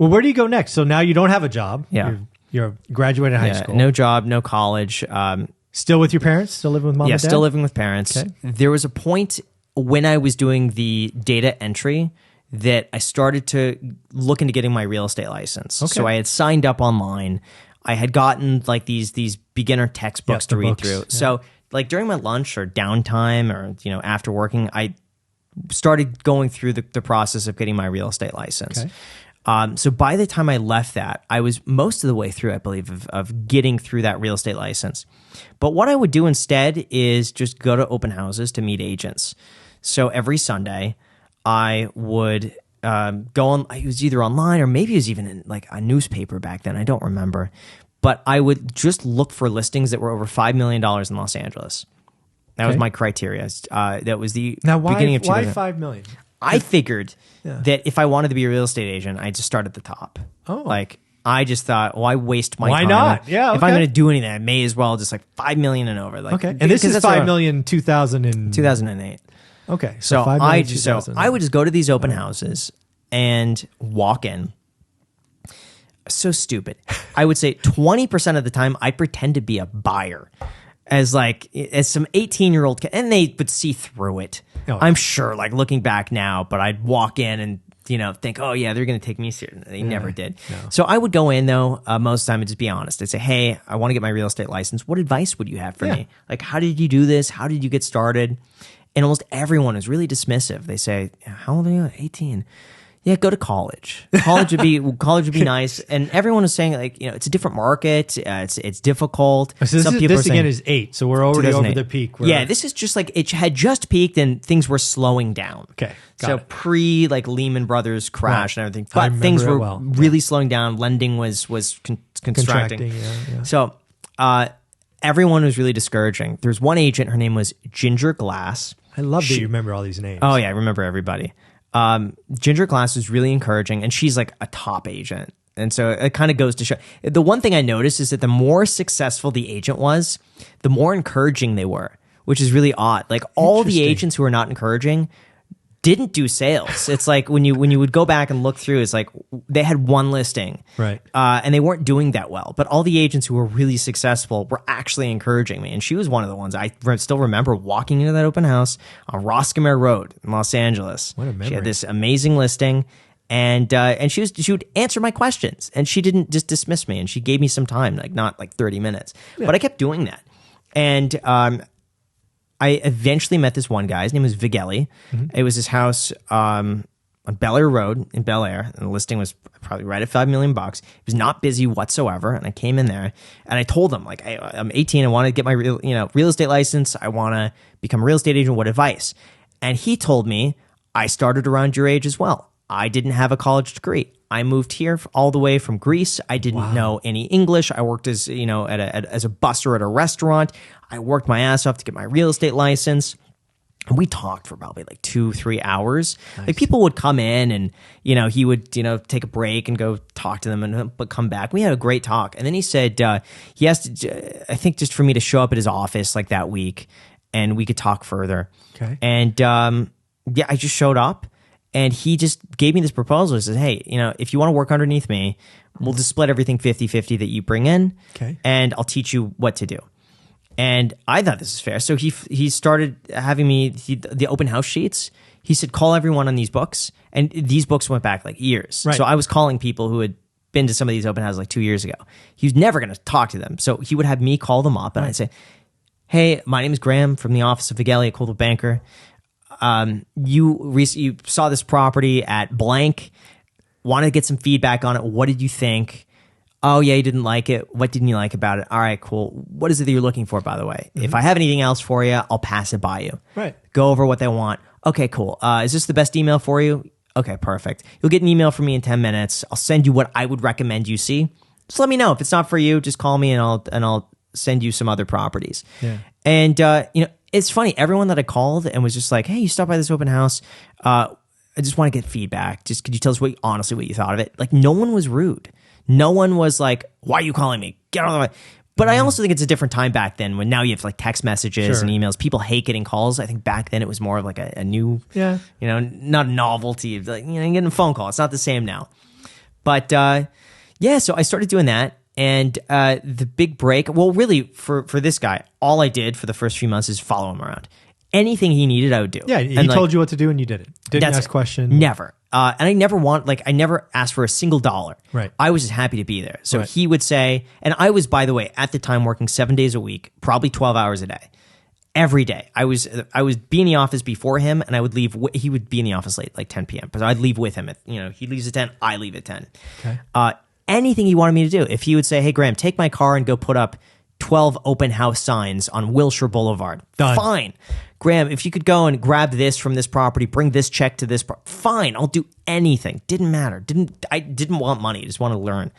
Well, where do you go next? So now you don't have a job. Yeah. You're graduating high school. No job, no college. Still with your parents? Still living with mom and dad? Yeah, still living with parents. Okay. There was a point when I was doing the data entry that I started to look into getting my real estate license. Okay. So I had signed up online. I had gotten like these beginner textbooks to read through. Yeah. So like during my lunch or downtime or after working, I started going through the process of getting my real estate license. Okay. So by the time I left that, I was most of the way through, I believe, of getting through that real estate license. But what I would do instead is just go to open houses to meet agents. So every Sunday, I would go on. It was either online or maybe it was even in like a newspaper back then. I don't remember. But I would just look for listings that were over $5 million in Los Angeles. That was my criteria. That was the beginning of 2000. Why $5 million? I figured that if I wanted to be a real estate agent, I'd just start at the top. Oh. Like, I just thought, why waste my time? Why not? Yeah, If I'm going to do anything, I may as well just like $5 million and over. Like, okay. And this is $5 million 2008. Okay. So $5 million I would just go to these open houses and walk in. So stupid. I would say 20% of the time I pretend to be a buyer as some 18-year-old kid, and they would see through it. Oh. I'm sure, like looking back now, but I'd walk in and think, oh yeah, they're going to take me seriously. They never did. No. So I would go in though, most of the time and just be honest. I'd say, hey, I want to get my real estate license. What advice would you have for me? Like, how did you do this? How did you get started? And almost everyone is really dismissive. They say, how old are you? 18. Yeah, go to college. College would be nice. And everyone is saying like, it's a different market. It's difficult. So this again is 8. So we're already over the peak. Yeah, this is just like it had just peaked and things were slowing down. Okay. So pre like Lehman Brothers crash and everything, but things were really slowing down. Lending was contracting. Yeah. So everyone was really discouraging. There's one agent. Her name was Ginger Glass. I love that you remember all these names. Oh yeah, I remember everybody. Ginger Glass was really encouraging, and she's like a top agent. And so it kind of goes to show. The one thing I noticed is that the more successful the agent was, the more encouraging they were, which is really odd. Like all the agents who are not encouraging didn't do sales. It's like when you would go back and look through, it's like they had one listing, right? And they weren't doing that well. But all the agents who were really successful were actually encouraging me. And she was one of the ones I still remember walking into that open house on Roscommare Road in Los Angeles. What a memory! She had this amazing listing, and she would answer my questions, and she didn't just dismiss me, and she gave me some time, like not like 30 minutes, but I kept doing that, and I eventually met this one guy. His name was Vigeli. Mm-hmm. It was his house on Bel Air Road in Bel Air, and the listing was probably right at $5 million. It was not busy whatsoever, and I came in there and I told him, like, hey, I'm 18. I want to get my real estate license. I want to become a real estate agent. What advice? And he told me, I started around your age as well. I didn't have a college degree. I moved here all the way from Greece. I didn't know any English. I worked as as a busser at a restaurant. I worked my ass off to get my real estate license. And we talked for probably like 2-3 hours. Nice. Like people would come in and, he would, take a break and go talk to them but come back. We had a great talk. And then he said, he asked, I think just for me to show up at his office like that week and we could talk further. Okay. And I just showed up. And he just gave me this proposal. He says, hey, if you want to work underneath me, we'll just split everything 50-50 that you bring in. Okay. And I'll teach you what to do. And I thought this is fair. So he started having me, the open house sheets. He said, call everyone on these books. And these books went back like years. Right. So I was calling people who had been to some of these open houses like 2 years ago. He was never going to talk to them. So he would have me call them up and I'd say, hey, my name is Graham from the office of Vigeli at Coldwell Banker. You saw this property at blank, wanted to get some feedback on it. What did you think? Oh yeah, you didn't like it. What didn't you like about it? All right, cool. What is it that you're looking for, by the way? Mm-hmm. If I have anything else for you, I'll pass it by you. Right. Go over what they want. Okay, cool. Is this the best email for you? Okay, perfect. You'll get an email from me in 10 minutes. I'll send you what I would recommend you see. Just let me know. If it's not for you, just call me and I'll send you some other properties. Yeah. And it's funny, everyone that I called and was just like, hey, you stopped by this open house. I just want to get feedback. Just could you tell us honestly what you thought of it? Like no one was rude. No one was like, why are you calling me? Get out of the way. But I also think it's a different time back then when now you have like text messages and emails. People hate getting calls. I think back then it was more of like a new, not a novelty. Like, getting a phone call. It's not the same now. But yeah, so I started doing that. And the big break, well, really, for this guy, all I did for the first few months is follow him around. Anything he needed, I would do. Yeah, he told you what to do and you did it. Didn't ask questions. Never. And I never asked for a single dollar. Right. I was just happy to be there. So he would say, and I was, by the way, at the time working 7 days a week, probably 12 hours a day. Every day. I would be in the office before him, and I would leave. He would be in the office late, like 10 p.m. But I'd leave with him. He leaves at 10, I leave at 10. Okay. Anything he wanted me to do. If he would say, hey, Graham, take my car and go put up 12 open house signs on Wilshire Boulevard. Done. Fine. Graham, if you could go and grab this from this property, bring this check to this fine, I'll do anything. Didn't matter. I didn't want money. I just wanted to learn.